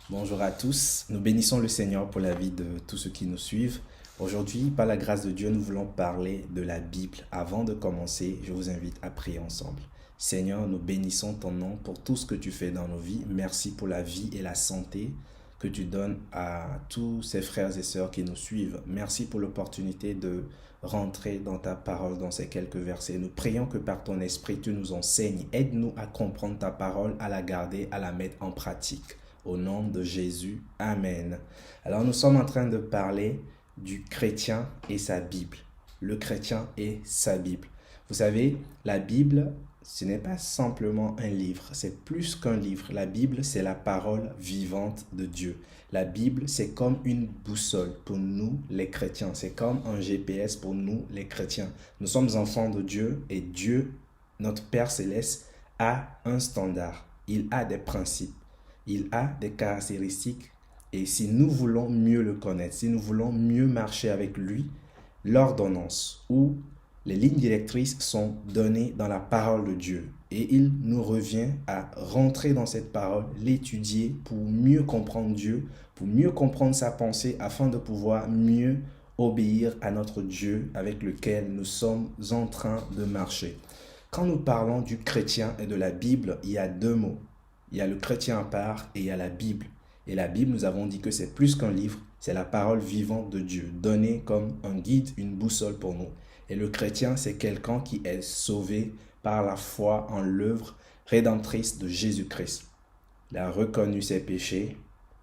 Bonjour à tous, nous bénissons le Seigneur pour la vie de tous ceux qui nous suivent. Aujourd'hui, par la grâce de Dieu, nous voulons parler de la Bible. Avant de commencer, je vous invite à prier ensemble. Seigneur, nous bénissons ton nom pour tout ce que tu fais dans nos vies. Merci pour la vie et la santé que tu donnes à tous ces frères et sœurs qui nous suivent. Merci pour l'opportunité de rentrer dans ta parole dans ces quelques versets. Nous prions que par ton esprit, tu nous enseignes. Aide-nous à comprendre ta parole, à la garder, à la mettre en pratique. Au nom de Jésus, Amen. Alors nous sommes en train de parler du chrétien et sa Bible. Le chrétien et sa Bible. Vous savez, la Bible, ce n'est pas simplement un livre, c'est plus qu'un livre. La Bible, c'est la parole vivante de Dieu. La Bible, c'est comme une boussole pour nous, les chrétiens. C'est comme un GPS pour nous, les chrétiens. Nous sommes enfants de Dieu et Dieu, notre Père céleste, a un standard. Il a des principes. Il a des caractéristiques et si nous voulons mieux le connaître, si nous voulons mieux marcher avec lui, l'ordonnance ou les lignes directrices sont données dans la parole de Dieu. Et il nous revient à rentrer dans cette parole, l'étudier pour mieux comprendre Dieu, pour mieux comprendre sa pensée afin de pouvoir mieux obéir à notre Dieu avec lequel nous sommes en train de marcher. Quand nous parlons du chrétien et de la Bible, il y a deux mots. Il y a le chrétien à part et il y a la Bible. Et la Bible, nous avons dit que c'est plus qu'un livre, c'est la parole vivante de Dieu, donnée comme un guide, une boussole pour nous. Et le chrétien, c'est quelqu'un qui est sauvé par la foi en l'œuvre rédemptrice de Jésus-Christ. Il a reconnu ses péchés,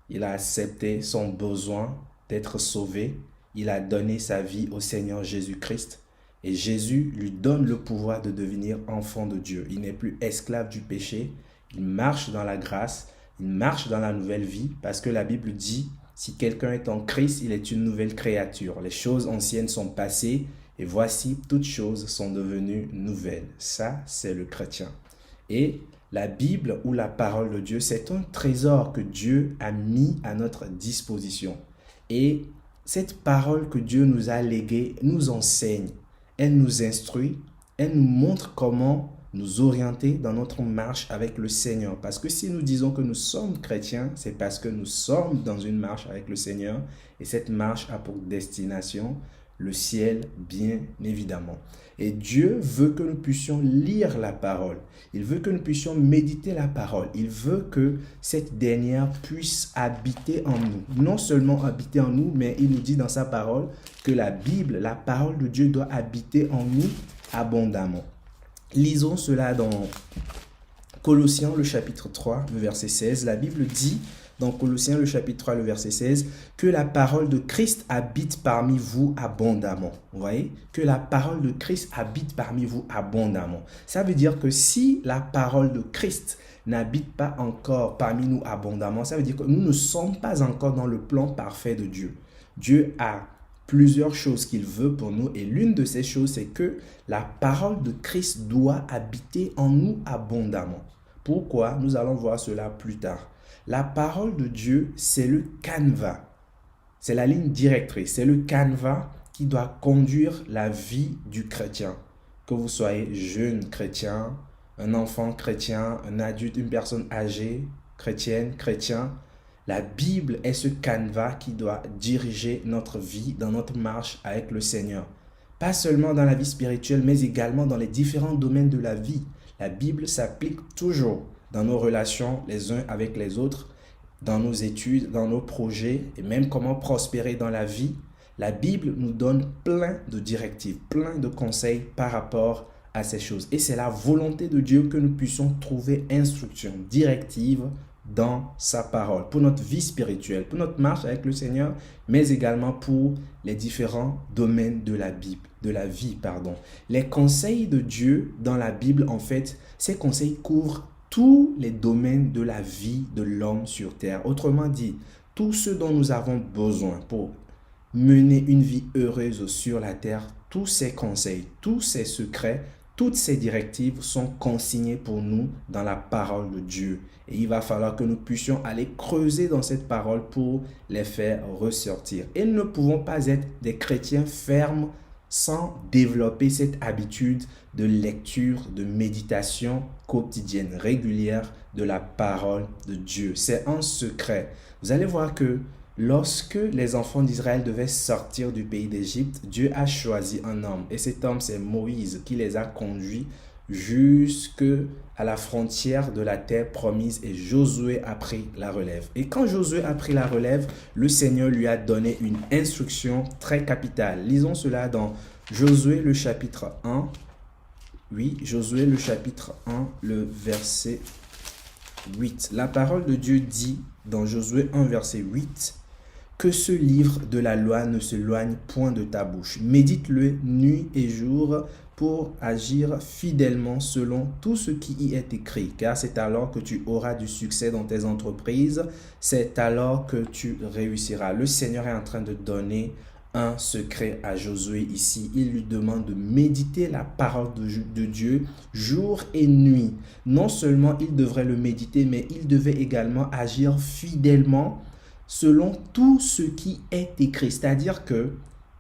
il a accepté son besoin d'être sauvé, il a donné sa vie au Seigneur Jésus-Christ. Et Jésus lui donne le pouvoir de devenir enfant de Dieu. Il n'est plus esclave du péché. Il marche dans la grâce, il marche dans la nouvelle vie parce que la Bible dit, si quelqu'un est en Christ, il est une nouvelle créature. Les choses anciennes sont passées et voici, toutes choses sont devenues nouvelles. Ça, c'est le chrétien. Et la Bible ou la parole de Dieu, c'est un trésor que Dieu a mis à notre disposition. Et cette parole que Dieu nous a léguée nous enseigne, elle nous instruit, elle nous montre comment nous orienter dans notre marche avec le Seigneur. Parce que si nous disons que nous sommes chrétiens, c'est parce que nous sommes dans une marche avec le Seigneur et cette marche a pour destination le ciel, bien évidemment. Et Dieu veut que nous puissions lire la parole. Il veut que nous puissions méditer la parole. Il veut que cette dernière puisse habiter en nous. Non seulement habiter en nous, mais il nous dit dans sa parole que la Bible, la parole de Dieu doit habiter en nous abondamment. Lisons cela dans Colossiens, le chapitre 3, le verset 16. La Bible dit, dans Colossiens, le chapitre 3, le verset 16, que la parole de Christ habite parmi vous abondamment. Vous voyez? Que la parole de Christ habite parmi vous abondamment. Ça veut dire que si la parole de Christ n'habite pas encore parmi nous abondamment, ça veut dire que nous ne sommes pas encore dans le plan parfait de Dieu. Dieu a plusieurs choses qu'il veut pour nous et l'une de ces choses, c'est que la parole de Christ doit habiter en nous abondamment. Pourquoi? Nous allons voir cela plus tard. La parole de Dieu, c'est le canevas. C'est la ligne directrice. C'est le canevas qui doit conduire la vie du chrétien. Que vous soyez jeune chrétien, un enfant chrétien, un adulte, une personne âgée, chrétienne, chrétien, la Bible est ce canevas qui doit diriger notre vie dans notre marche avec le Seigneur. Pas seulement dans la vie spirituelle, mais également dans les différents domaines de la vie. La Bible s'applique toujours dans nos relations les uns avec les autres, dans nos études, dans nos projets et même comment prospérer dans la vie. La Bible nous donne plein de directives, plein de conseils par rapport à ces choses. Et c'est la volonté de Dieu que nous puissions trouver instruction, directive dans sa parole, pour notre vie spirituelle, pour notre marche avec le Seigneur, mais également pour les différents domaines de la Bible, de la vie, pardon. Les conseils de Dieu dans la Bible, en fait, ces conseils couvrent tous les domaines de la vie de l'homme sur terre. Autrement dit, tout ce dont nous avons besoin pour mener une vie heureuse sur la terre, tous ces conseils, tous ces secrets, toutes ces directives sont consignées pour nous dans la parole de Dieu. Et il va falloir que nous puissions aller creuser dans cette parole pour les faire ressortir. Et nous ne pouvons pas être des chrétiens fermes sans développer cette habitude de lecture, de méditation quotidienne, régulière de la parole de Dieu. C'est un secret. Vous allez voir que lorsque les enfants d'Israël devaient sortir du pays d'Égypte, Dieu a choisi un homme. Et cet homme, c'est Moïse qui les a conduits jusque à la frontière de la terre promise, et Josué a pris la relève. Et quand Josué a pris la relève, le Seigneur lui a donné une instruction très capitale. Lisons cela dans Josué le chapitre 1. Oui, Josué le chapitre 1, le verset 8. La parole de Dieu dit dans Josué 1, verset 8, « Que ce livre de la loi ne s'éloigne point de ta bouche. Médite-le nuit et jour pour agir fidèlement selon tout ce qui y est écrit. Car c'est alors que tu auras du succès dans tes entreprises. C'est alors que tu réussiras. » Le Seigneur est en train de donner un secret à Josué ici. Il lui demande de méditer la parole de Dieu jour et nuit. Non seulement il devrait le méditer, mais il devait également agir fidèlement selon tout ce qui est écrit. C'est-à-dire que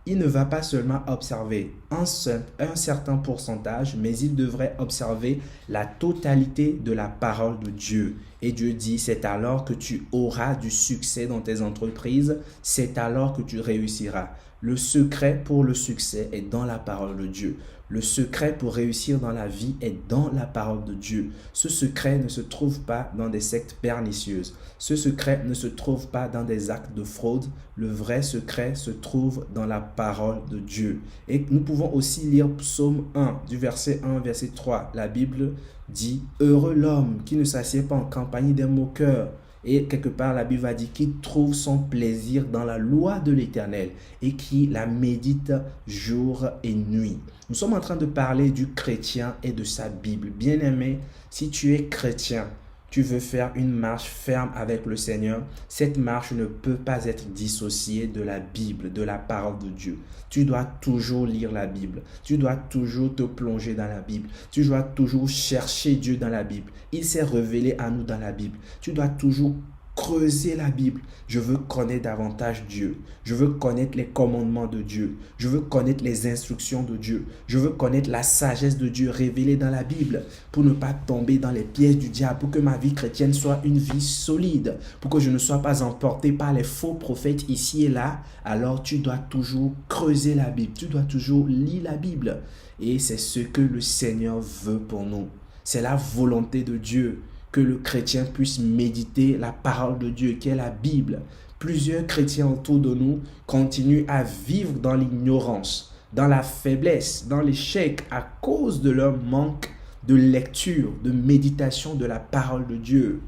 il ne va pas seulement observer un certain pourcentage, mais il devrait observer la totalité de la parole de Dieu. Et Dieu dit, c'est alors que tu auras du succès dans tes entreprises, c'est alors que tu réussiras. Le secret pour le succès est dans la parole de Dieu. Le secret pour réussir dans la vie est dans la parole de Dieu. Ce secret ne se trouve pas dans des sectes pernicieuses. Ce secret ne se trouve pas dans des actes de fraude. Le vrai secret se trouve dans la parole de Dieu. Et nous pouvons aussi lire Psaume 1, du verset 1, verset 3. La Bible dit « Heureux l'homme qui ne s'assied pas en compagnie des moqueurs ». Et quelque part, la Bible va dire qu'il trouve son plaisir dans la loi de l'Éternel et qui la médite jour et nuit. Nous sommes en train de parler du chrétien et de sa Bible. Bien-aimé, si tu es chrétien, tu veux faire une marche ferme avec le Seigneur, cette marche ne peut pas être dissociée de la Bible, de la parole de Dieu. Tu dois toujours lire la Bible. Tu dois toujours te plonger dans la Bible. Tu dois toujours chercher Dieu dans la Bible. Il s'est révélé à nous dans la Bible. Tu dois toujours creuser la Bible. Je veux connaître davantage Dieu. Je veux connaître les commandements de Dieu. Je veux connaître les instructions de Dieu. Je veux connaître la sagesse de Dieu révélée dans la Bible pour ne pas tomber dans les pièges du diable, pour que ma vie chrétienne soit une vie solide, pour que je ne sois pas emporté par les faux prophètes ici et là. Alors tu dois toujours creuser la Bible. Tu dois toujours lire la Bible. Et c'est ce que le Seigneur veut pour nous. C'est la volonté de Dieu que le chrétien puisse méditer la parole de Dieu, qui est la Bible. Plusieurs chrétiens autour de nous continuent à vivre dans l'ignorance, dans la faiblesse, dans l'échec à cause de leur manque de lecture, de méditation de la parole de Dieu.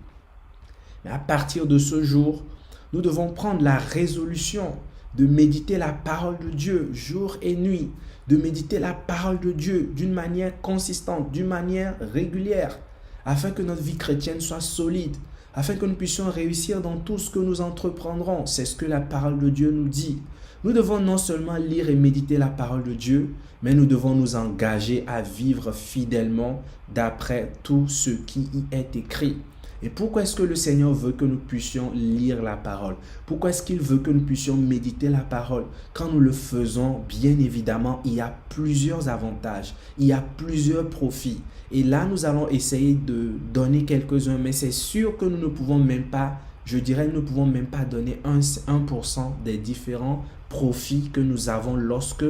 Mais à partir de ce jour, nous devons prendre la résolution de méditer la parole de Dieu jour et nuit, de méditer la parole de Dieu d'une manière consistante, d'une manière régulière, afin que notre vie chrétienne soit solide, afin que nous puissions réussir dans tout ce que nous entreprendrons. C'est ce que la parole de Dieu nous dit. Nous devons non seulement lire et méditer la parole de Dieu, mais nous devons nous engager à vivre fidèlement d'après tout ce qui y est écrit. Et pourquoi est-ce que le Seigneur veut que nous puissions lire la parole? Pourquoi est-ce qu'il veut que nous puissions méditer la parole? Quand nous le faisons, bien évidemment, il y a plusieurs avantages, il y a plusieurs profits. Et là, nous allons essayer de donner quelques-uns, mais c'est sûr que nous ne pouvons même pas, je dirais, nous ne pouvons même pas donner 1% des différents profits que nous avons lorsque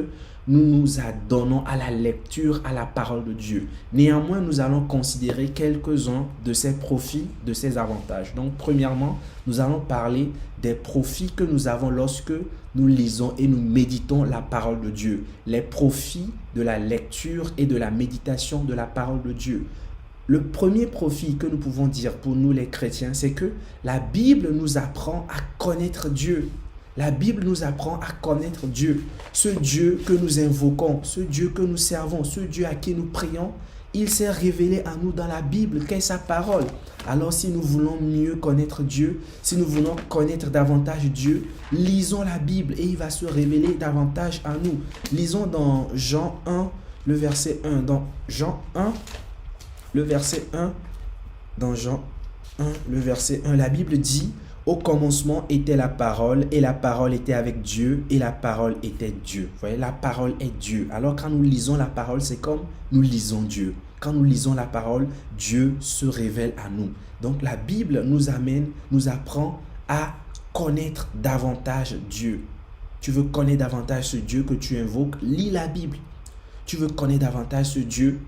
nous nous adonnons à la lecture, à la parole de Dieu. Néanmoins, nous allons considérer quelques-uns de ces profits, de ces avantages. Donc, premièrement, nous allons parler des profits que nous avons lorsque nous lisons et nous méditons la parole de Dieu. Les profits de la lecture et de la méditation de la parole de Dieu. Le premier profit que nous pouvons dire pour nous les chrétiens, c'est que la Bible nous apprend à connaître Dieu. La Bible nous apprend à connaître Dieu, ce Dieu que nous invoquons, ce Dieu que nous servons, ce Dieu à qui nous prions. Il s'est révélé à nous dans la Bible, qu'est sa parole. Alors si nous voulons mieux connaître Dieu, si nous voulons connaître davantage Dieu, lisons la Bible et il va se révéler davantage à nous. Lisons dans Jean 1, le verset 1. Dans Jean 1, le verset 1. Dans Jean 1, le verset 1, la Bible dit: Au commencement était la parole, et la parole était avec Dieu, et la parole était Dieu. Vous voyez, la parole est Dieu. Alors quand nous lisons la parole, c'est comme nous lisons Dieu. Quand nous lisons la parole, Dieu se révèle à nous. Donc la Bible nous apprend à connaître davantage Dieu. Tu veux connaître davantage ce Dieu que tu invoques, lis la Bible. Tu veux connaître davantage ce Dieu,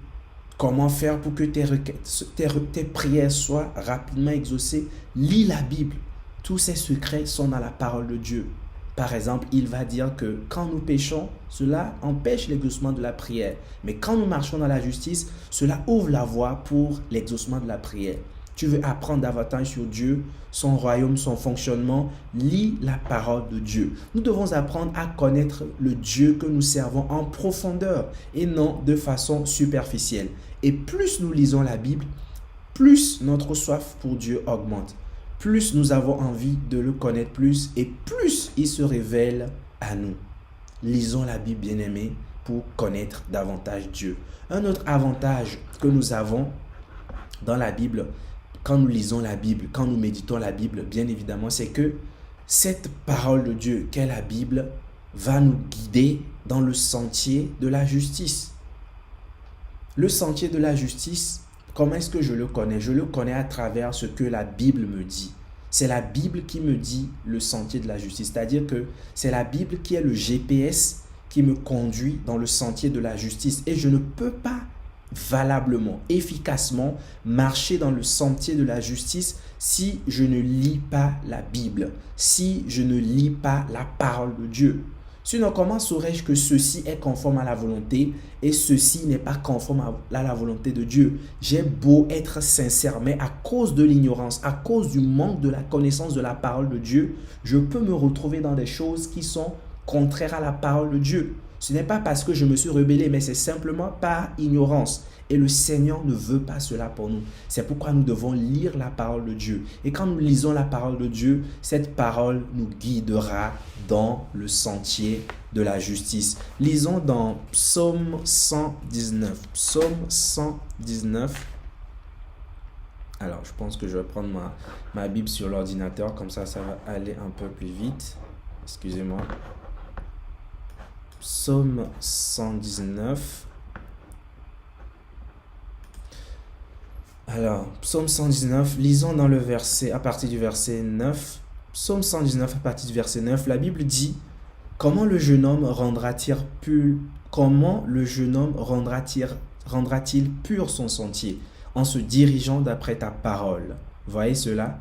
comment faire pour que tes prières soient rapidement exaucées, lis la Bible. Tous ces secrets sont dans la parole de Dieu. Par exemple, il va dire que quand nous péchons, cela empêche l'exaucement de la prière. Mais quand nous marchons dans la justice, cela ouvre la voie pour l'exaucement de la prière. Tu veux apprendre davantage sur Dieu, son royaume, son fonctionnement, lis la parole de Dieu. Nous devons apprendre à connaître le Dieu que nous servons en profondeur et non de façon superficielle. Et plus nous lisons la Bible, plus notre soif pour Dieu augmente. Plus nous avons envie de le connaître plus et plus il se révèle à nous. Lisons la Bible, bien-aimés, pour connaître davantage Dieu. Un autre avantage que nous avons dans la Bible, quand nous lisons la Bible, quand nous méditons la Bible, bien évidemment, c'est que cette parole de Dieu qu'est la Bible va nous guider dans le sentier de la justice. Le sentier de la justice, comment est-ce que je le connais? Je le connais à travers ce que la Bible me dit. C'est la Bible qui me dit le sentier de la justice. C'est-à-dire que c'est la Bible qui est le GPS qui me conduit dans le sentier de la justice. Et je ne peux pas valablement, efficacement marcher dans le sentier de la justice si je ne lis pas la Bible, si je ne lis pas la parole de Dieu. Sinon, comment saurais-je que ceci est conforme à la volonté et ceci n'est pas conforme à la volonté de Dieu? J'ai beau être sincère, mais à cause de l'ignorance, à cause du manque de la connaissance de la parole de Dieu, je peux me retrouver dans des choses qui sont contraires à la parole de Dieu. Ce n'est pas parce que je me suis rebellé, mais c'est simplement par ignorance. Et le Seigneur ne veut pas cela pour nous. C'est pourquoi nous devons lire la parole de Dieu. Et quand nous lisons la parole de Dieu, cette parole nous guidera dans le sentier de la justice. Lisons dans Psaume 119. Psaume 119. Alors, je pense que je vais prendre ma Bible sur l'ordinateur. Comme ça va aller un peu plus vite. Excusez-moi. Psaume 119. Alors, Psaume 119, lisons dans le verset, à partir du verset 9. Psaume 119, à partir du verset 9, la Bible dit: Comment le jeune homme rendra-t-il pur son sentier en se dirigeant d'après ta parole? Voyez cela?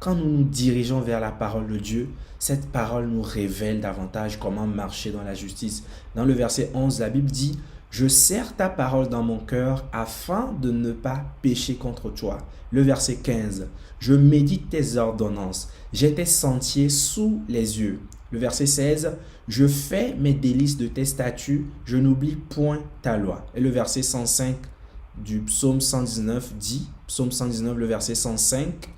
Quand nous nous dirigeons vers la parole de Dieu, cette parole nous révèle davantage comment marcher dans la justice. Dans le verset 11, la Bible dit: Je serre ta parole dans mon cœur afin de ne pas pécher contre toi. Le verset 15, je médite tes ordonnances, j'ai tes sentiers sous les yeux. Le verset 16, je fais mes délices de tes statuts, je n'oublie point ta loi. Et le verset 105 du psaume 119 dit, psaume 119, le verset 105,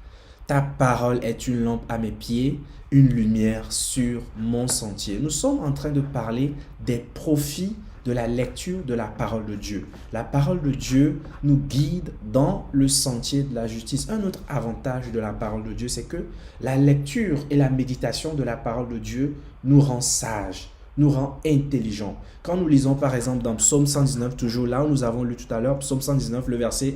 ta parole est une lampe à mes pieds, une lumière sur mon sentier. Nous sommes en train de parler des profits de la lecture de la parole de Dieu. La parole de Dieu nous guide dans le sentier de la justice. Un autre avantage de la parole de Dieu, c'est que la lecture et la méditation de la parole de Dieu nous rend sages, nous rend intelligents. Quand nous lisons par exemple dans Psaume 119, toujours là où nous avons lu tout à l'heure, Psaume 119,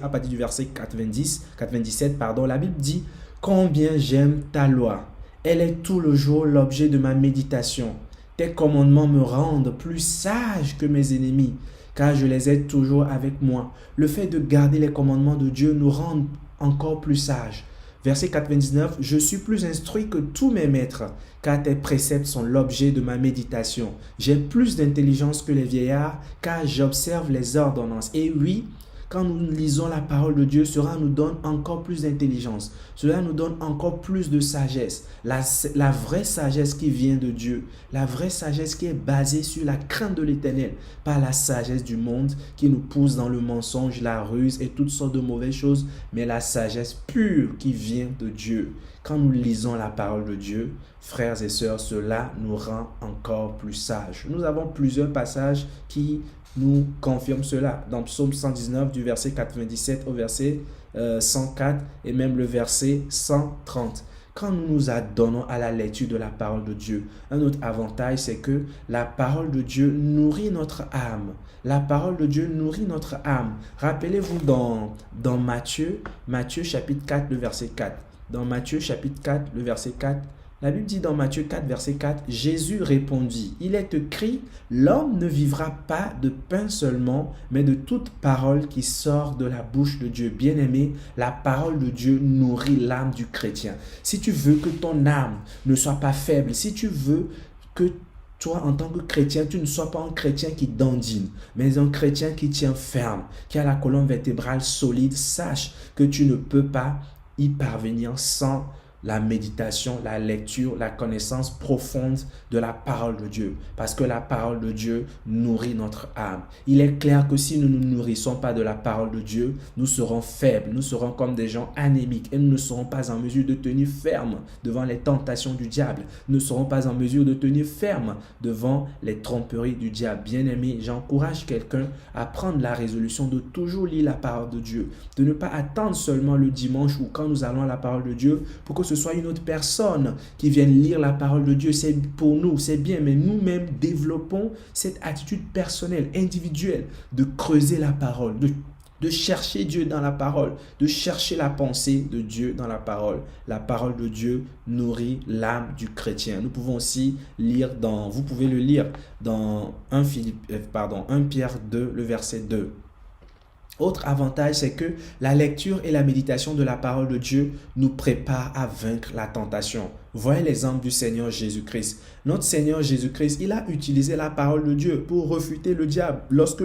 à partir du verset 97, la Bible dit: Combien j'aime ta loi, elle est tout le jour l'objet de ma méditation. Tes commandements me rendent plus sage que mes ennemis, car je les ai toujours avec moi. Le fait de garder les commandements de Dieu nous rend encore plus sages. Verset 99, je suis plus instruit que tous mes maîtres, car tes préceptes sont l'objet de ma méditation. J'ai plus d'intelligence que les vieillards, car j'observe les ordonnances. Et oui, quand nous lisons la parole de Dieu, cela nous donne encore plus d'intelligence. Cela nous donne encore plus de sagesse. La vraie sagesse qui vient de Dieu. La vraie sagesse qui est basée sur la crainte de l'Éternel. Pas la sagesse du monde qui nous pousse dans le mensonge, la ruse et toutes sortes de mauvaises choses. Mais la sagesse pure qui vient de Dieu. Quand nous lisons la parole de Dieu, frères et sœurs, cela nous rend encore plus sages. Nous avons plusieurs passages qui nous confirme cela. Dans Psaume 119, du verset 97 au verset 104 et même le verset 130. quand nous nous adonnons à la lecture de la parole de Dieu. Un autre avantage, c'est que la parole de Dieu nourrit notre âme. La parole de Dieu nourrit notre âme. Rappelez-vous dans Matthieu chapitre 4, le verset 4. Dans Matthieu chapitre 4, le verset 4, la Bible dit dans Matthieu 4, verset 4, Jésus répondit, « Il est écrit, l'homme ne vivra pas de pain seulement, mais de toute parole qui sort de la bouche de Dieu. » Bien-aimé, la parole de Dieu nourrit l'âme du chrétien. Si tu veux que ton âme ne soit pas faible, si tu veux que toi, en tant que chrétien, tu ne sois pas un chrétien qui dandine, mais un chrétien qui tient ferme, qui a la colonne vertébrale solide, sache que tu ne peux pas y parvenir sans la méditation, la lecture, la connaissance profonde de la parole de Dieu. Parce que la parole de Dieu nourrit notre âme. Il est clair que si nous ne nous nourrissons pas de la parole de Dieu, nous serons faibles, nous serons comme des gens anémiques et nous ne serons pas en mesure de tenir ferme devant les tentations du diable. Nous ne serons pas en mesure de tenir ferme devant les tromperies du diable. Bien-aimé, j'encourage quelqu'un à prendre la résolution de toujours lire la parole de Dieu, de ne pas attendre seulement le dimanche ou quand nous allons à la parole de Dieu pour que ce soit une autre personne qui vienne lire la parole de Dieu. C'est pour nous, c'est bien, mais nous-mêmes développons cette attitude personnelle, individuelle, de creuser la parole, de chercher Dieu dans la parole, de chercher la pensée de Dieu dans la parole. La parole de Dieu nourrit l'âme du chrétien. Nous pouvons aussi lire vous pouvez le lire dans 1 Pierre 2, le verset 2. Autre avantage, c'est que la lecture et la méditation de la parole de Dieu nous préparent à vaincre la tentation. Voyez l'exemple du Seigneur Jésus-Christ. Notre Seigneur Jésus-Christ, il a utilisé la parole de Dieu pour refuter le diable lorsque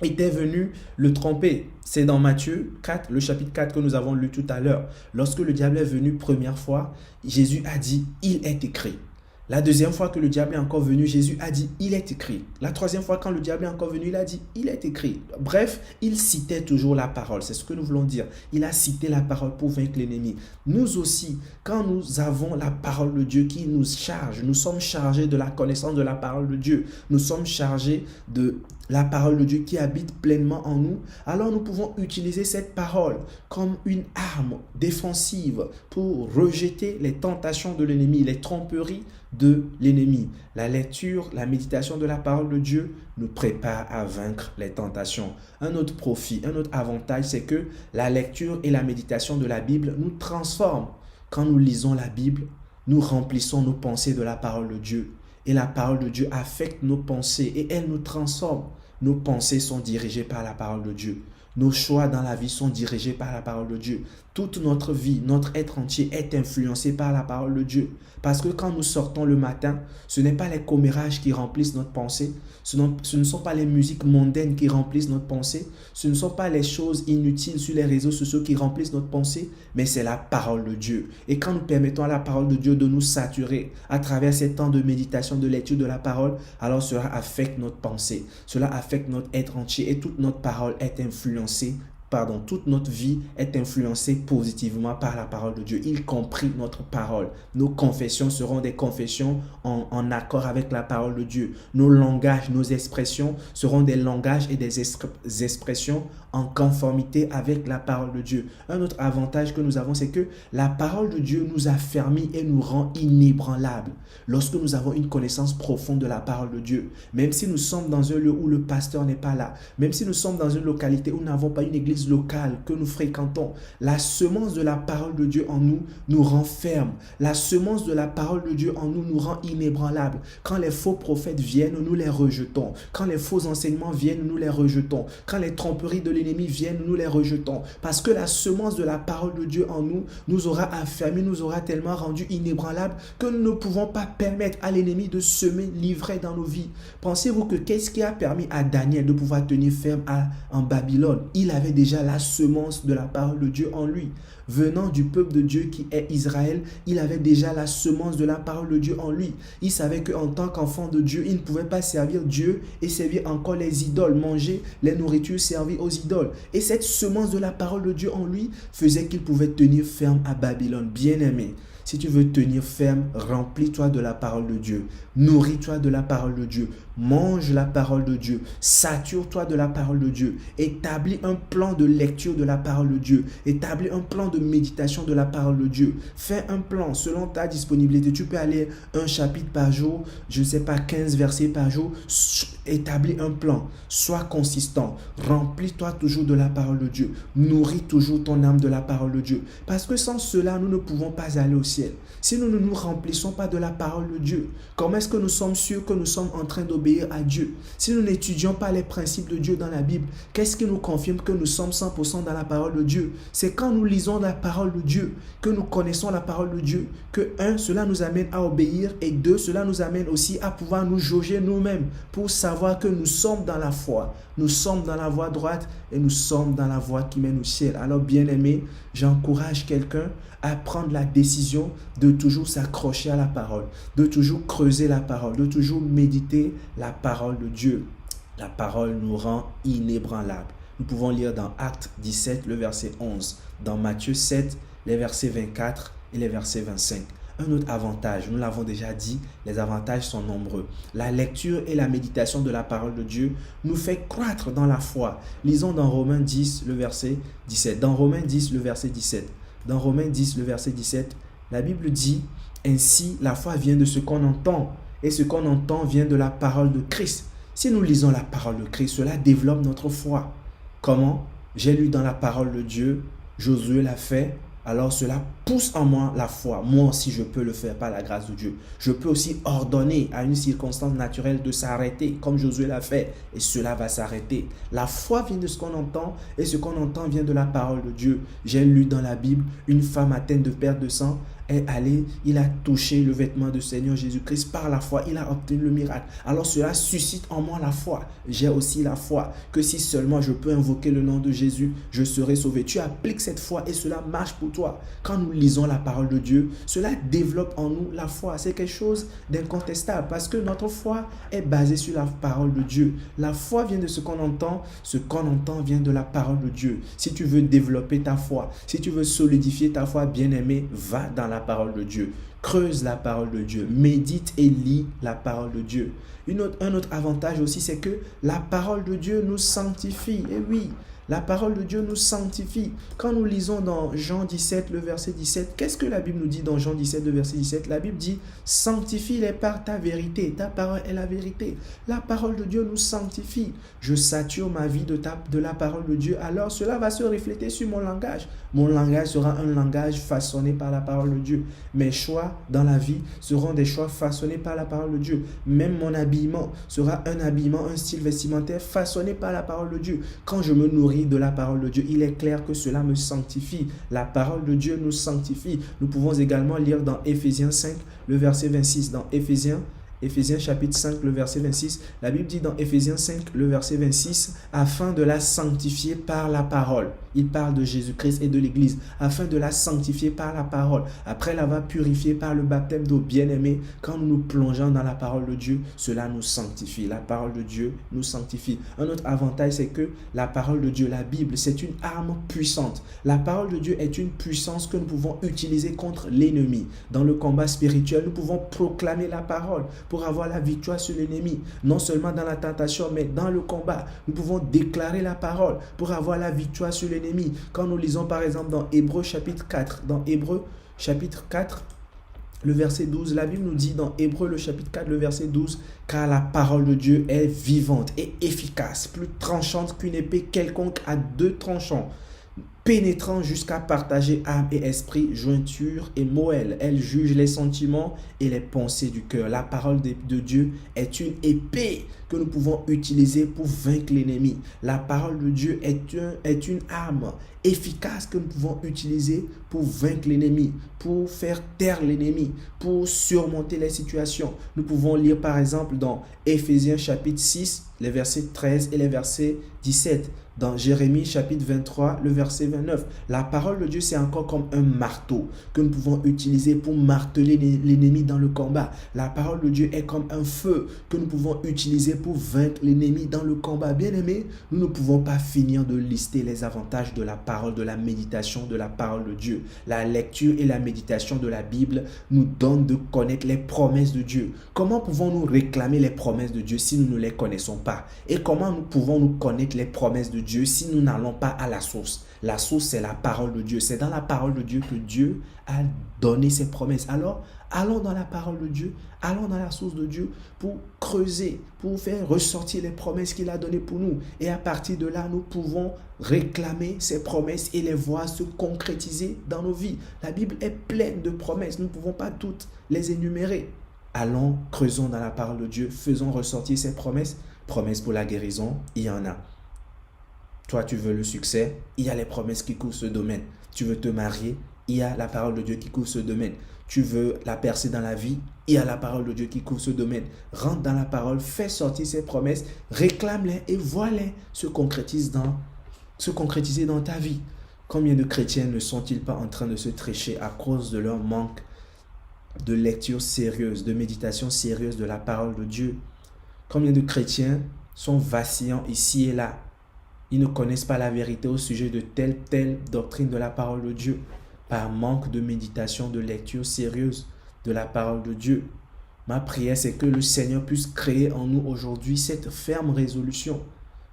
était venu le tromper. C'est dans Matthieu 4, le chapitre 4 que nous avons lu tout à l'heure. Lorsque le diable est venu première fois, Jésus a dit « Il est écrit ». La deuxième fois que le diable est encore venu, Jésus a dit « Il est écrit ». La troisième fois quand le diable est encore venu, il a dit « Il est écrit ». Bref, il citait toujours la parole. C'est ce que nous voulons dire. Il a cité la parole pour vaincre l'ennemi. Nous aussi, quand nous avons la parole de Dieu qui nous charge, nous sommes chargés de la connaissance de la parole de Dieu. Nous sommes chargés de la parole de Dieu qui habite pleinement en nous. Alors nous pouvons utiliser cette parole comme une arme défensive pour rejeter les tentations de l'ennemi, les tromperies de l'ennemi. La lecture, la méditation de la parole de Dieu nous prépare à vaincre les tentations. Un autre profit, un autre avantage, c'est que la lecture et la méditation de la Bible nous transforment. Quand nous lisons la Bible, nous remplissons nos pensées de la parole de Dieu. Et la parole de Dieu affecte nos pensées et elle nous transforme. Nos pensées sont dirigées par la parole de Dieu. Nos choix dans la vie sont dirigés par la parole de Dieu. Toute notre vie, notre être entier est influencé par la parole de Dieu. Parce que quand nous sortons le matin, ce n'est pas les commérages qui remplissent notre pensée. Ce ne sont pas les musiques mondaines qui remplissent notre pensée. Ce ne sont pas les choses inutiles sur les réseaux sociaux qui remplissent notre pensée. Mais c'est la parole de Dieu. Et quand nous permettons à la parole de Dieu de nous saturer à travers ces temps de méditation, de lecture de la parole, alors cela affecte notre pensée. Cela affecte notre être entier et toute notre parole est influencée. Toute notre vie est influencée positivement par la parole de Dieu, y compris notre parole. Nos confessions seront des confessions en accord avec la parole de Dieu. Nos langages, nos expressions seront des langages et des expressions en conformité avec la parole de Dieu. Un autre avantage que nous avons, c'est que la parole de Dieu nous affermit et nous rend inébranlables. Lorsque nous avons une connaissance profonde de la parole de Dieu, même si nous sommes dans un lieu où le pasteur n'est pas là, même si nous sommes dans une localité où nous n'avons pas une église locale que nous fréquentons, la semence de la parole de Dieu en nous nous rend fermes. La semence de la parole de Dieu en nous nous rend inébranlables. Quand les faux prophètes viennent, nous les rejetons. Quand les faux enseignements viennent, nous les rejetons. Quand les tromperies de l'ennemi viennent, nous les rejetons. Parce que la semence de la parole de Dieu en nous nous aura affermis, nous aura tellement rendus inébranlables que nous ne pouvons pas permettre à l'ennemi de semer l'ivraie dans nos vies. Pensez-vous que qu'est-ce qui a permis à Daniel de pouvoir tenir ferme en Babylone? Il avait déjà la semence de la parole de Dieu en lui. Venant du peuple de Dieu qui est Israël, il avait déjà la semence de la parole de Dieu en lui. Il savait qu'en tant qu'enfant de Dieu, il ne pouvait pas servir Dieu et servir encore les idoles, manger les nourritures servies aux idoles. Et cette semence de la parole de Dieu en lui faisait qu'il pouvait tenir ferme à Babylone. Bien-aimé, Si tu veux tenir ferme, remplis-toi de la parole de Dieu. Nourris-toi de la parole de Dieu. Mange la parole de Dieu. Sature-toi de la parole de Dieu. Établis un plan de lecture de la parole de Dieu. Établis un plan de méditation de la parole de Dieu. Fais un plan selon ta disponibilité. Tu peux aller un chapitre par jour, je ne sais pas, 15 versets par jour. Établis un plan. Sois consistant. Remplis-toi toujours de la parole de Dieu. Nourris toujours ton âme de la parole de Dieu. Parce que sans cela, nous ne pouvons pas aller au ciel. Si nous ne nous remplissons pas de la parole de Dieu, comment est-ce que nous sommes sûrs que nous sommes en train d'obéir à Dieu? Si nous n'étudions pas les principes de Dieu dans la Bible, qu'est-ce qui nous confirme que nous sommes 100% dans la parole de Dieu? C'est quand nous lisons la parole de Dieu, que nous connaissons la parole de Dieu, que cela nous amène à obéir, et cela nous amène aussi à pouvoir nous jauger nous-mêmes pour savoir que nous sommes dans la foi, nous sommes dans la voie droite et nous sommes dans la voie qui mène au ciel. Alors bien-aimé, j'encourage quelqu'un à prendre la décision de toujours s'accrocher à la parole, de toujours creuser la parole, de toujours méditer la parole de Dieu. La parole nous rend inébranlables. Nous pouvons lire dans Actes 17, le verset 11, dans Matthieu 7, les versets 24 et les versets 25. Un autre avantage, nous l'avons déjà dit, les avantages sont nombreux. La lecture et la méditation de la parole de Dieu nous fait croître dans la foi. Lisons dans Romains 10, le verset 17. Dans Romains 10, le verset 17. Dans Romains 10, le verset 17, la Bible dit « Ainsi, la foi vient de ce qu'on entend, et ce qu'on entend vient de la parole de Christ. » Si nous lisons la parole de Christ, cela développe notre foi. Comment? J'ai lu dans la parole de Dieu, Josué l'a fait, alors cela pousse en moi la foi. Moi aussi, je peux le faire par la grâce de Dieu. Je peux aussi ordonner à une circonstance naturelle de s'arrêter, comme Josué l'a fait, et cela va s'arrêter. La foi vient de ce qu'on entend, et ce qu'on entend vient de la parole de Dieu. J'ai lu dans la Bible, une femme atteinte de perte de sang est allée, il a touché le vêtement du Seigneur Jésus-Christ par la foi, il a obtenu le miracle. Alors cela suscite en moi la foi. J'ai aussi la foi que si seulement je peux invoquer le nom de Jésus, je serai sauvé. Tu appliques cette foi et cela marche pour toi. Quand nous lisons la parole de Dieu, cela développe en nous la foi. C'est quelque chose d'incontestable parce que notre foi est basée sur la parole de Dieu. La foi vient de ce qu'on entend vient de la parole de Dieu. Si tu veux développer ta foi, si tu veux solidifier ta foi, bien-aimé, va dans la parole de Dieu. Creuse la parole de Dieu. Médite et lis la parole de Dieu. Un autre avantage aussi, c'est que la parole de Dieu nous sanctifie. Et oui, la parole de Dieu nous sanctifie. Quand nous lisons dans Jean 17, le verset 17, qu'est-ce que la Bible nous dit dans Jean 17, le verset 17? La Bible dit « Sanctifie-les par ta vérité. Ta parole est la vérité. » La parole de Dieu nous sanctifie. Je sature ma vie de la parole de Dieu. Alors cela va se refléter sur mon langage. Mon langage sera un langage façonné par la parole de Dieu. Mes choix dans la vie seront des choix façonnés par la parole de Dieu. Même mon habillement sera un habillement, un style vestimentaire façonné par la parole de Dieu. Quand je me nourris de la parole de Dieu, il est clair que cela me sanctifie. La parole de Dieu nous sanctifie. Nous pouvons également lire dans Éphésiens 5, le verset 26. Dans Éphésiens chapitre 5, le verset 26, la Bible dit dans Éphésiens 5, le verset 26, afin de la sanctifier par la parole. Il parle de Jésus-Christ et de l'Église, afin de la sanctifier par la parole. Après l'avoir purifiée par le baptême d'eau, bien-aimé, quand nous nous plongeons dans la parole de Dieu, cela nous sanctifie. La parole de Dieu nous sanctifie. Un autre avantage, c'est que la parole de Dieu, la Bible, c'est une arme puissante. La parole de Dieu est une puissance que nous pouvons utiliser contre l'ennemi. Dans le combat spirituel, nous pouvons proclamer la parole pour avoir la victoire sur l'ennemi. Non seulement dans la tentation, mais dans le combat. Nous pouvons déclarer la parole pour avoir la victoire sur l'ennemi. Quand nous lisons par exemple dans Hébreux chapitre 4, le verset 12, la Bible nous dit dans Hébreux le chapitre 4, le verset 12, car la parole de Dieu est vivante et efficace, plus tranchante qu'une épée quelconque à deux tranchants, pénétrant jusqu'à partager âme et esprit, jointure et moelle. Elle juge les sentiments et les pensées du cœur. La parole de Dieu est une épée que nous pouvons utiliser pour vaincre l'ennemi. La parole de Dieu est une arme efficace que nous pouvons utiliser pour vaincre l'ennemi, pour faire taire l'ennemi, pour surmonter les situations. Nous pouvons lire par exemple dans Éphésiens chapitre 6, les versets 13 et les versets 17. Dans Jérémie chapitre 23, le verset 29. La parole de Dieu, c'est encore comme un marteau que nous pouvons utiliser pour marteler l'ennemi dans le combat. La parole de Dieu est comme un feu que nous pouvons utiliser pour vaincre l'ennemi dans le combat. Bien-aimés, nous ne pouvons pas finir de lister les avantages de la parole, de la méditation de la parole de Dieu. La lecture et la méditation de la Bible nous donnent de connaître les promesses de Dieu. Comment pouvons-nous réclamer les promesses de Dieu si nous ne les connaissons pas? Et comment nous pouvons-nous connaître les promesses de Dieu si nous n'allons pas à la source? La source, c'est la parole de Dieu. C'est dans la parole de Dieu que Dieu a donné ses promesses. Alors, allons dans la parole de Dieu, allons dans la source de Dieu pour creuser, pour faire ressortir les promesses qu'il a données pour nous. Et à partir de là, nous pouvons réclamer ces promesses et les voir se concrétiser dans nos vies. La Bible est pleine de promesses. Nous ne pouvons pas toutes les énumérer. Allons, creusons dans la parole de Dieu, faisons ressortir ces promesses. Promesses pour la guérison, il y en a. Toi, tu veux le succès, il y a les promesses qui couvrent ce domaine. Tu veux te marier, il y a la parole de Dieu qui couvre ce domaine. Tu veux la percée dans la vie, il y a la parole de Dieu qui couvre ce domaine. Rentre dans la parole, fais sortir ces promesses, réclame-les et vois-les se concrétiser dans ta vie. Combien de chrétiens ne sont-ils pas en train de se trécher à cause de leur manque de lecture sérieuse, de méditation sérieuse de la parole de Dieu? Combien de chrétiens sont vacillants ici et là? Ils ne connaissent pas la vérité au sujet de telle doctrine de la parole de Dieu par manque de méditation, de lecture sérieuse de la parole de Dieu. Ma prière, c'est que le Seigneur puisse créer en nous aujourd'hui cette ferme résolution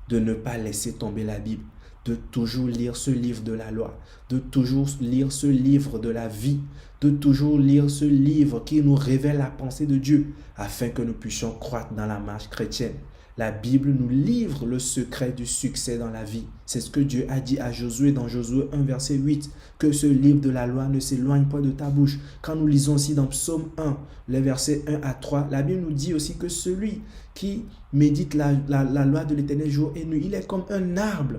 de ne pas laisser tomber la Bible, de toujours lire ce livre de la loi, de toujours lire ce livre de la vie, de toujours lire ce livre qui nous révèle la pensée de Dieu afin que nous puissions croître dans la marche chrétienne. La Bible nous livre le secret du succès dans la vie. C'est ce que Dieu a dit à Josué dans Josué 1, verset 8, que ce livre de la loi ne s'éloigne pas de ta bouche. Quand nous lisons aussi dans Psaume 1, les versets 1 à 3, la Bible nous dit aussi que celui qui médite la loi de l'Éternel jour et nuit, il est comme un arbre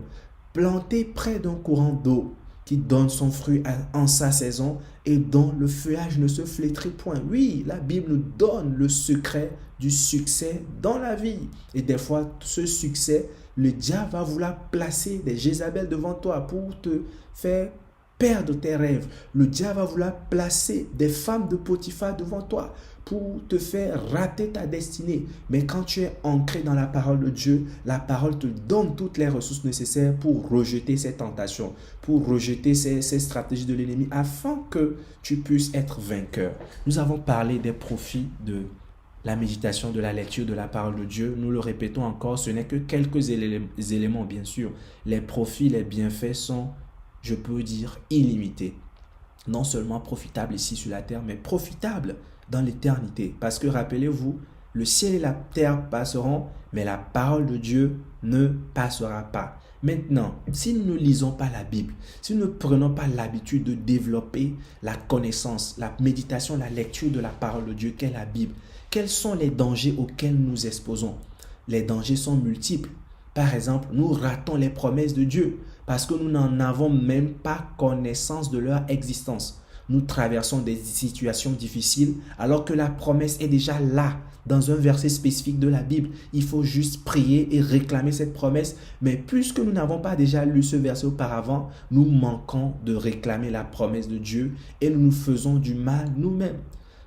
planté près d'un courant d'eau qui donne son fruit en sa saison et dont le feuillage ne se flétrit point. Oui, la Bible nous donne le secret du succès dans la vie. Et des fois, ce succès, le diable va vouloir placer des Jézabel devant toi pour te faire perdre tes rêves. Le diable va vouloir placer des femmes de Potiphar devant toi pour te faire rater ta destinée. Mais quand tu es ancré dans la parole de Dieu, la parole te donne toutes les ressources nécessaires pour rejeter ces tentations, pour rejeter ces stratégies de l'ennemi, afin que tu puisses être vainqueur. Nous avons parlé des profits de la méditation, de la lecture de la parole de Dieu. Nous le répétons encore, ce n'est que quelques éléments, bien sûr. Les profits, les bienfaits sont, je peux dire, illimités. Non seulement profitables ici sur la terre, mais profitables dans l'éternité. Parce que rappelez-vous, le ciel et la terre passeront, mais la parole de Dieu ne passera pas. Maintenant, si nous ne lisons pas la Bible, si nous ne prenons pas l'habitude de développer la connaissance, la méditation, la lecture de la parole de Dieu qu'est la Bible, quels sont les dangers auxquels nous nous exposons? Les dangers sont multiples. Par exemple, nous ratons les promesses de Dieu parce que nous n'en avons même pas connaissance de leur existence. Nous traversons des situations difficiles alors que la promesse est déjà là dans un verset spécifique de la Bible. Il faut juste prier et réclamer cette promesse. Mais puisque nous n'avons pas déjà lu ce verset auparavant, nous manquons de réclamer la promesse de Dieu et nous nous faisons du mal nous-mêmes.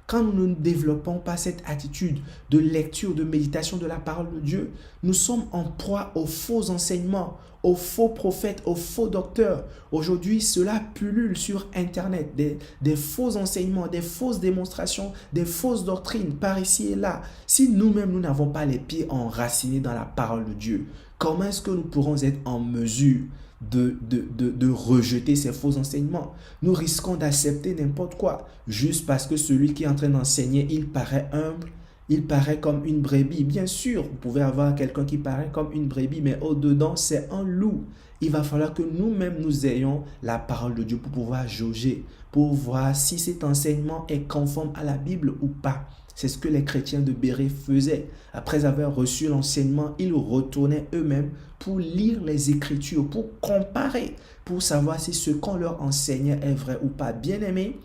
Quand nous ne développons pas cette attitude de lecture, de méditation de la parole de Dieu, nous sommes en proie aux faux enseignements, aux faux prophètes, aux faux docteurs. Aujourd'hui, cela pullule sur Internet, des faux enseignements, des fausses démonstrations, des fausses doctrines par ici et là. Si nous-mêmes, nous n'avons pas les pieds enracinés dans la parole de Dieu, comment est-ce que nous pourrons être en mesure de rejeter ces faux enseignements? Nous risquons d'accepter n'importe quoi juste parce que celui qui est en train d'enseigner, il paraît humble, il paraît comme une brebis. Bien sûr, vous pouvez avoir quelqu'un qui paraît comme une brebis, mais au-dedans, c'est un loup. Il va falloir que nous-mêmes, nous ayons la parole de Dieu pour pouvoir jauger, pour voir si cet enseignement est conforme à la Bible ou pas. C'est ce que les chrétiens de Bérée faisaient. Après avoir reçu l'enseignement, ils retournaient eux-mêmes pour lire les Écritures, pour comparer, pour savoir si ce qu'on leur enseignait est vrai ou pas. Bien aimé,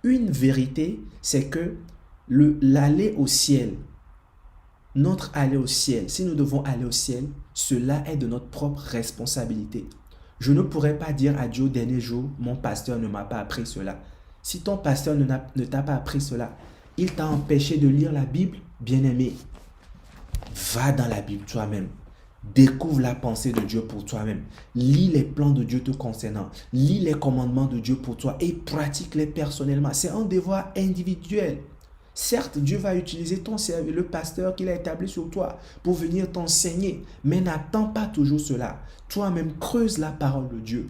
une vérité, c'est que l'aller au ciel, notre aller au ciel, si nous devons aller au ciel, cela est de notre propre responsabilité. Je ne pourrais pas dire à Dieu au dernier jour, mon pasteur ne m'a pas appris cela. Si ton pasteur ne t'a pas appris cela, il t'a empêché de lire la Bible, bien-aimé, va dans la Bible toi-même. Découvre la pensée de Dieu pour toi-même. Lis les plans de Dieu te concernant. Lis les commandements de Dieu pour toi et pratique-les personnellement. C'est un devoir individuel. Certes, Dieu va utiliser ton serviteur, le pasteur qu'il a établi sur toi pour venir t'enseigner. Mais n'attends pas toujours cela. Toi-même, creuse la parole de Dieu.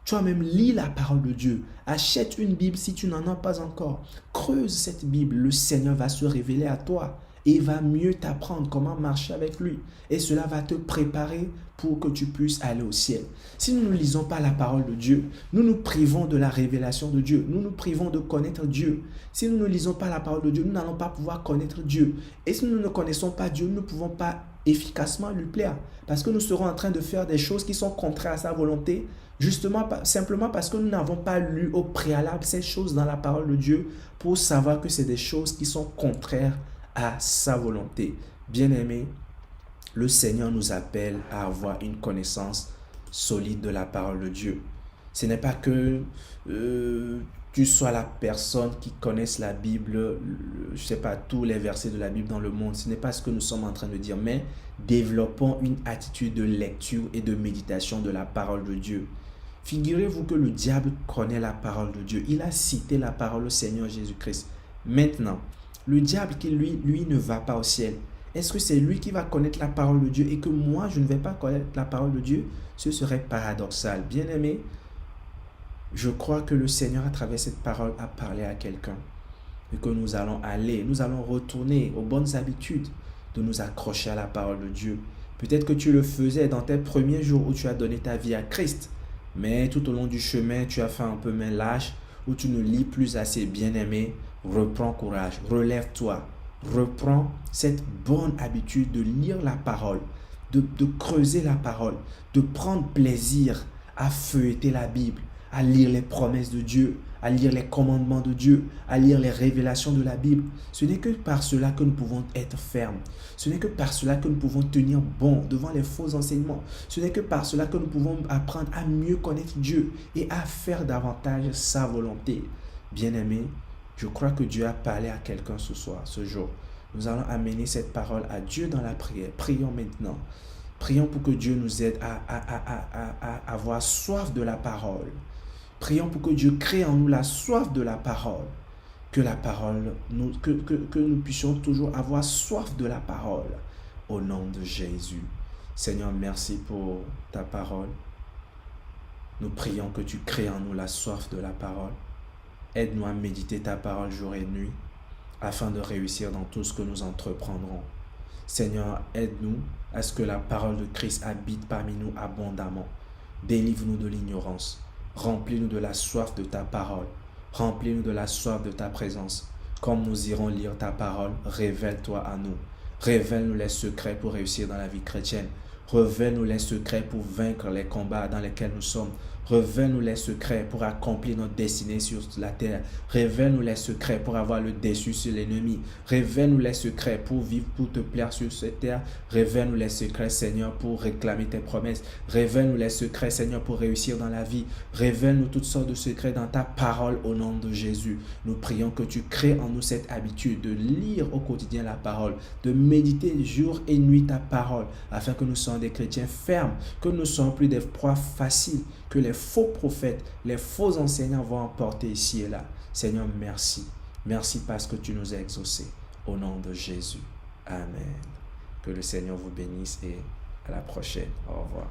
Toi-même, lis la parole de Dieu. Achète une Bible si tu n'en as pas encore. Creuse cette Bible. Le Seigneur va se révéler à toi. Et il va mieux t'apprendre comment marcher avec lui. Et cela va te préparer pour que tu puisses aller au ciel. Si nous ne lisons pas la parole de Dieu, nous nous privons de la révélation de Dieu. Nous nous privons de connaître Dieu. Si nous ne lisons pas la parole de Dieu, nous n'allons pas pouvoir connaître Dieu. Et si nous ne connaissons pas Dieu, nous ne pouvons pas efficacement lui plaire. Parce que nous serons en train de faire des choses qui sont contraires à sa volonté, justement, simplement parce que nous n'avons pas lu au préalable ces choses dans la parole de Dieu pour savoir que c'est des choses qui sont contraires à sa volonté. Bien-aimé, le Seigneur nous appelle à avoir une connaissance solide de la parole de Dieu. Ce n'est pas que tu sois la personne qui connaisse la Bible, je ne sais pas, tous les versets de la Bible dans le monde. Ce n'est pas ce que nous sommes en train de dire, mais développons une attitude de lecture et de méditation de la parole de Dieu. Figurez-vous que le diable connaît la parole de Dieu. Il a cité la parole au Seigneur Jésus-Christ. Maintenant, le diable qui lui ne va pas au ciel, est-ce que c'est lui qui va connaître la parole de Dieu et que moi je ne vais pas connaître la parole de Dieu? Ce serait paradoxal. Bien-aimé, je crois que le Seigneur à travers cette parole a parlé à quelqu'un et que nous allons retourner aux bonnes habitudes de nous accrocher à la parole de Dieu. Peut-être que tu le faisais dans tes premiers jours où tu as donné ta vie à Christ, mais tout au long du chemin tu as fait un peu main lâche, où tu ne lis plus assez. Bien-aimé, reprends courage, relève-toi, reprends cette bonne habitude de lire la parole, de creuser la parole, de prendre plaisir à feuilleter la Bible, à lire les promesses de Dieu, à lire les commandements de Dieu, à lire les révélations de la Bible. Ce n'est que par cela que nous pouvons être fermes. Ce n'est que par cela que nous pouvons tenir bon devant les faux enseignements. Ce n'est que par cela que nous pouvons apprendre à mieux connaître Dieu et à faire davantage sa volonté. Bien-aimé, je crois que Dieu a parlé à quelqu'un ce soir, ce jour. Nous allons amener cette parole à Dieu dans la prière. Prions maintenant. Prions pour que Dieu nous aide à avoir soif de la parole. Prions pour que Dieu crée en nous la soif de la parole. Que nous puissions toujours avoir soif de la parole. Au nom de Jésus. Seigneur, merci pour ta parole. Nous prions que tu crées en nous la soif de la parole. Aide-nous à méditer ta parole jour et nuit, afin de réussir dans tout ce que nous entreprendrons. Seigneur, aide-nous à ce que la parole de Christ habite parmi nous abondamment. Délivre-nous de l'ignorance. Remplis-nous de la soif de ta parole. Remplis-nous de la soif de ta présence. Comme nous irons lire ta parole, révèle-toi à nous. Révèle-nous les secrets pour réussir dans la vie chrétienne. Révèle-nous les secrets pour vaincre les combats dans lesquels nous sommes. Révèle-nous les secrets pour accomplir notre destinée sur la terre. Révèle-nous les secrets pour avoir le dessus sur l'ennemi. Révèle-nous les secrets pour vivre, pour te plaire sur cette terre. Révèle-nous les secrets, Seigneur, pour réclamer tes promesses. Révèle-nous les secrets, Seigneur, pour réussir dans la vie. Révèle-nous toutes sortes de secrets dans ta parole au nom de Jésus. Nous prions que tu crées en nous cette habitude de lire au quotidien la parole, de méditer jour et nuit ta parole, afin que nous soyons des chrétiens fermes, que nous ne soyons plus des proies faciles, que les faux prophètes, les faux enseignants vont emporter ici et là. Seigneur, merci. Merci parce que tu nous as exaucés. Au nom de Jésus. Amen. Que le Seigneur vous bénisse et à la prochaine. Au revoir.